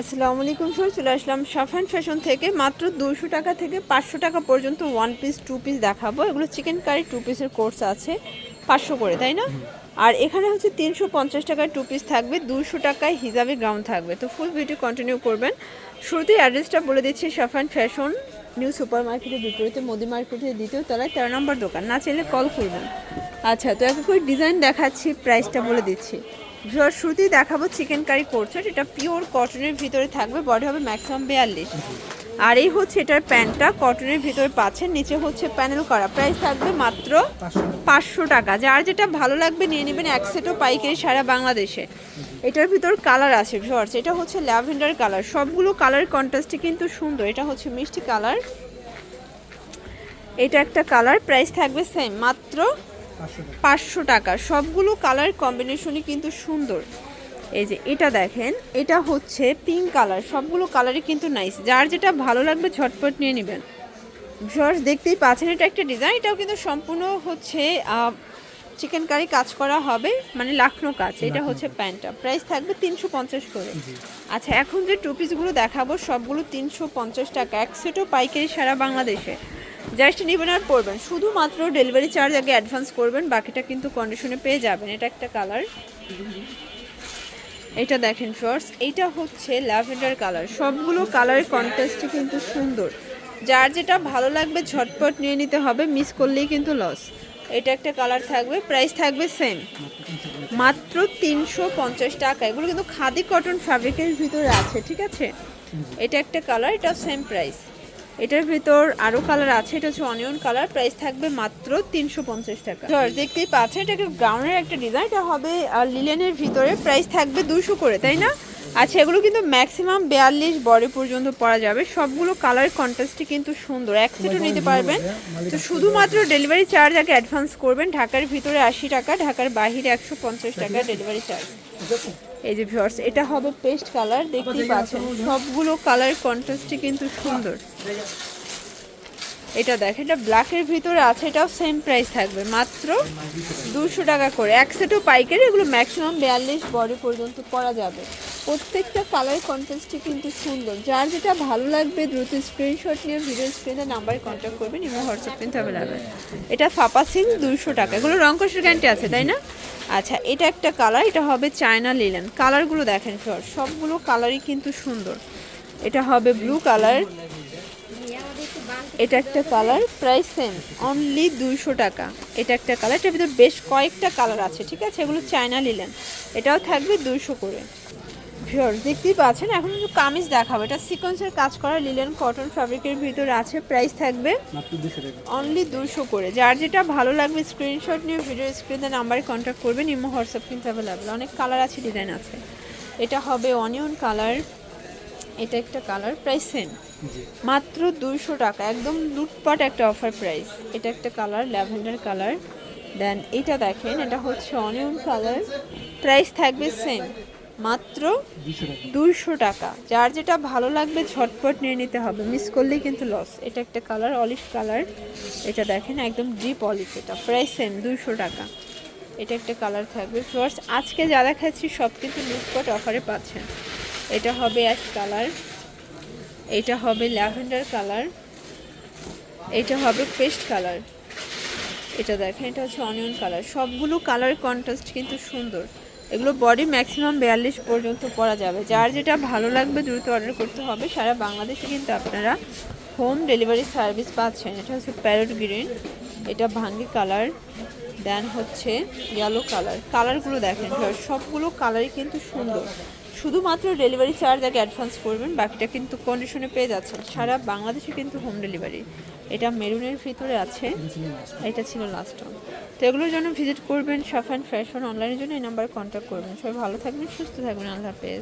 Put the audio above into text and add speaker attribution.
Speaker 1: আসসালামু আলাইকুম স্যার, চলে আসলাম সাফান ফ্যাশন থেকে। মাত্র 200 টাকা থেকে 500 টাকা পর্যন্ত ওয়ান পিস টু পিস দেখাবো। এগুলো চিকেন কারি টু পিসের কোর্স আছে 500 করে, তাই না? আর এখানে হচ্ছে 350 টাকায় টু পিস থাকবে, 200 টাকায় হিজাবি গাউন থাকবে। তো ফুল ভিডিও কন্টিনিউ করবেন। শুরুতেই অ্যাড্রেসটা বলে দিচ্ছি, সাফান ফ্যাশন নিউ সুপার মার্কেটের বিপরীতে মোদি মার্কেটের দ্বিতীয় তলায় 13 নম্বর দোকান। না চাইলে কল করবেন। আচ্ছা, তো একটা করে ডিজাইন দেখাচ্ছি, প্রাইসটা বলে দিচ্ছি। শুরুতেই দেখাবো চিকেন কারি কোর্সেট। এটা পিওর কটনের ভিতরে থাকবে, বডি হবে ম্যাক্সিমাম 42। আর এই হচ্ছে এটার প্যান্টটা কটনের ভিতরে পাচ্ছেন, নিচে হচ্ছে প্যানেল করা। প্রাইস থাকবে মাত্র 500 টাকা। যার যেটা ভালো লাগবে নিয়ে নেবেন, এক সেটও পাইকারি সারা বাংলাদেশে। এটার ভিতর কালার আছে ভিউয়ার্স, এটা হচ্ছে ল্যাভেন্ডার কালার। সবগুলো কালার কন্ট্রাস্টে কিন্তু সুন্দর। এটা হচ্ছে মিষ্টি কালার, এটা একটা কালার। প্রাইস থাকবে সেম, মাত্র 500 টাকা। সবগুলো কালার কম্বিনেশনই কিন্তু সুন্দর। এই যে এটা দেখেন, এটা হচ্ছে পিঙ্ক কালার। সবগুলো কালারই কিন্তু নাইস। যার যেটা ভালো লাগবে ঝটপট নিয়ে নেবেন। ভিউয়ার্স দেখতেই পাচ্ছেন, এটা একটা ডিজাইন। এটাও কিন্তু সম্পূর্ণ হচ্ছে চিকেন কারি কাজ করা হবে, মানে লাখনো কাজ। এটা হচ্ছে প্যান্টটা। প্রাইস থাকবে 350 করে। আচ্ছা, এখন যে টু পিসগুলো দেখাবো সবগুলো 350 টাকা। এক সেটও পাইকারি সারা বাংলাদেশে। জাস্ট নেবেন আর পরবেন। শুধুমাত্র ডেলিভারি চার্জ আগে অ্যাডভান্স করবেন, বাকিটা কিন্তু কন্ডিশনে পেয়ে যাবেন। এটা একটা কালার, এটা দেখেন ফ্রেন্ডস, এইটা হচ্ছে ল্যাভেন্ডার কালার। সবগুলো কালারের কন্ট্রাস্টই কিন্তু সুন্দর। যার যেটা ভালো লাগবে ঝটপট নিয়ে নিতে হবে, মিস করলেই কিন্তু লস। এটা একটা কালার থাকবে, প্রাইস থাকবে সেম, মাত্র 350 টাকা। এগুলো কিন্তু খাদি কটন ফ্যাব্রিকের ভিতরে আছে, ঠিক আছে? এটা একটা কালার, এটা সেম প্রাইস। এটার ভিতর আরও কালার আছে, এটা হচ্ছে অনিয়ন কালার। প্রাইস থাকবে মাত্র 350 টাকা। দেখতেই পাচ্ছেন, এটা একটা গ্রাউন্ডের একটা ডিজাইন। এটা হবে লিলেনের ভিতরে। প্রাইস থাকবে 200 করে, তাই না? আচ্ছা, এগুলো কিন্তু ম্যাক্সিমাম 42 বডি পর্যন্ত পরা যাবে। সবগুলো কালার কন্ট্রাস্টই কিন্তু সুন্দর। এক সেটও নিতে পারবেন। তো শুধুমাত্র ডেলিভারি চার্জ আগে অ্যাডভান্স করবেন। ঢাকার ভিতরে 80 টাকা, ঢাকার বাহিরে 150 টাকা ডেলিভারি চার্জ। এই যে ভিউয়ার্স, এটা হবে পেস্ট কালার। দেখতেই পাচ্ছেন সবগুলো কালার কন্ট্রাস্টই কিন্তু সুন্দর। এটা দেখেন, এটা ব্ল্যাকের ভিতরে আছে। এটাও সেম প্রাইস থাকবে, মাত্র 200 টাকা করে। এক সেটও পাইকারি। এগুলো ম্যাক্সিমাম 42 বডি পর্যন্ত পরা যাবে। প্রত্যেকটা কালার কন্ট্রাস্টই কিন্তু সুন্দর। যার যেটা ভালো লাগবে দ্রুত স্ক্রিনশট নিয়ে ভিডিও স্ক্রিনে নাম্বারে কন্ট্যাক্ট করবেন এবং হোয়াটসঅ্যাপ কিন্তু অ্যাভেলেবেল। এটা ফাপা সিল্ক, 200 টাকা। এগুলো রং কষের গ্যারান্টি আছে, তাই না? আচ্ছা, এটা একটা কালার, এটা হবে চায়না লিলেন। কালারগুলো দেখেন সর, সবগুলো কালারই কিন্তু সুন্দর। এটা হবে ব্লু কালার, এটা একটা কালার। প্রাইস সেম, অনলি 200 টাকা। এটা একটা কালার, এটার ভিতরে বেশ কয়েকটা কালার আছে, ঠিক আছে? এগুলো চায়না লিলেন, এটাও থাকবে 200 করে। ভিউয়ার্স দেখতেই পাচ্ছেন, এখন একটু কামিজ দেখাবো। এটা সিকোয়েন্সের কাজ করা লিলেন কটন ফ্যাব্রিকের ভিতরে আছে। প্রাইস থাকবে অনলি 200 করে। যার যেটা ভালো লাগবে স্ক্রিনশট নিয়ে ভিডিও স্ক্রিনে নাম্বারে কন্ট্যাক্ট করবেন। ইমো হোয়াটসঅ্যাপ কিন্তু অ্যাভেলেবেল। অনেক কালার আছে, ডিজাইন আছে। এটা হবে অনিয়ন কালার, এটা একটা কালার। প্রাইস সেম, মাত্র 200 টাকা। একদম লুটপাট একটা অফার প্রাইস। এটা একটা কালার, ল্যাভেন্ডার কালার। দেন এটা দেখেন, এটা হচ্ছে অনিয়ন কালার। প্রাইস থাকবে সেম, মাত্র 200 টাকা। যার যেটা ভালো লাগবে ঝটপট নিয়ে নিতে হবে, মিস করলেই কিন্তু লস। এটা একটা কালার, অলিভ কালার। এটা দেখেন একদম ডিপ অলিভ। এটা প্রাইস সেম, 200 টাকা। এটা একটা কালার থাকবে। ফার্স্ট আজকে যা দেখাচ্ছি সব কিন্তু লুটপাট অফারে পাচ্ছেন। এটা হবে অ্যাশ কালার, এটা হবে ল্যাভেন্ডার কালার, এটা হবে পেস্ট কালার। এটা দেখেন, এটা হচ্ছে অনিয়ন কালার। সবগুলো কালার কন্ট্রাস্ট কিন্তু সুন্দর। এগুলো বডি ম্যাক্সিমাম 42 পর্যন্ত পরা যাবে। যার যেটা ভালো লাগবে দ্রুত অর্ডার করতে হবে। সারা বাংলাদেশে কিন্তু আপনারা হোম ডেলিভারি সার্ভিস পাচ্ছেন। এটা হচ্ছে প্যারট গ্রিন, এটা ভাঙ্গি কালার, দেন হচ্ছে ইয়েলো কালার। কালারগুলো দেখেন, সবগুলো কালারই কিন্তু সুন্দর। শুধুমাত্র ডেলিভারি চার্জ আগে অ্যাডভান্স করবেন, বাকিটা কিন্তু কন্ডিশনে পেয়ে যাচ্ছেন। সারা বাংলাদেশে কিন্তু হোম ডেলিভারি। এটা মেরুনের ভিতরে আছে, এটা ছিল লাস্ট ওয়ান। তো এগুলোর জন্য ভিজিট করবেন সাফান ফ্যাশন। অনলাইনের জন্য এই নাম্বারে কন্ট্যাক্ট করবেন। সবাই ভালো থাকবেন, সুস্থ থাকবেন। আল্লাহ হাফেজ।